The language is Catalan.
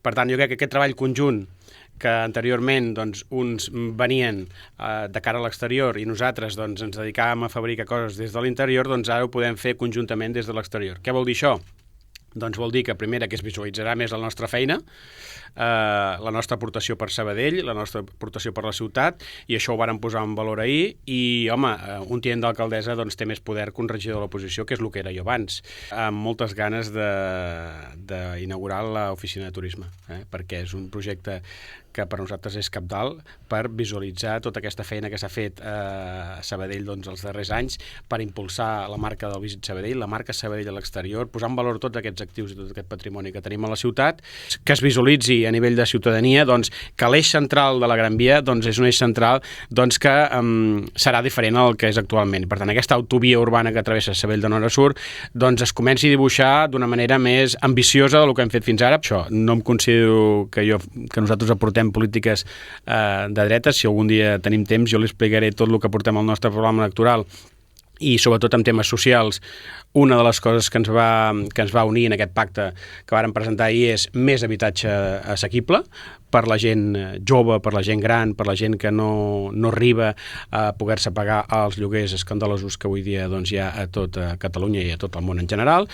Per tant, jo crec que aquest treball conjunt que anteriorment doncs, uns venien de cara a l'exterior i nosaltres doncs, ens dedicàvem a fabricar coses des de l'interior, doncs ara ho podem fer conjuntament des de l'exterior. Què vol dir això? Doncs vol dir que, primera, que es visualitzarà més la nostra feina, la nostra aportació per Sabadell, la nostra aportació per la ciutat, i això ho vàrem posar en valor ahir, i, home, un tinent d'alcaldessa doncs, té més poder que un regidor de l'oposició, que és el que era jo abans, amb moltes ganes d'inaugurar l'oficina de turisme, perquè és un projecte que per nosaltres és cabdal per visualitzar tota aquesta feina que s'ha fet a Sabadell doncs, els darrers anys per impulsar la marca del Visit Sabadell, la marca Sabadell a l'exterior, posar en valor tots aquests actius i tot aquest patrimoni que tenim a la ciutat, que es visualitzi a nivell de ciutadania, doncs, que l'eix central de la Gran Via doncs, és un eix central doncs, que serà diferent al que és actualment. Per tant, aquesta autovia urbana que travessa Sabadell de nord a sud doncs, es comenci a dibuixar d'una manera més ambiciosa del que hem fet fins ara. Això no em considero que nosaltres aportem polítiques de dretes. Si algun dia tenim temps jo li explicaré tot el que portem al nostre programa electoral i sobretot en temes socials. Una de les coses que ens va unir en aquest pacte que vàrem presentar ahir és més habitatge assequible per la gent jove, per la gent gran, per la gent que no arriba a poder-se pagar els lloguers escandalosos que avui dia doncs, hi ha a tota Catalunya i a tot el món en general.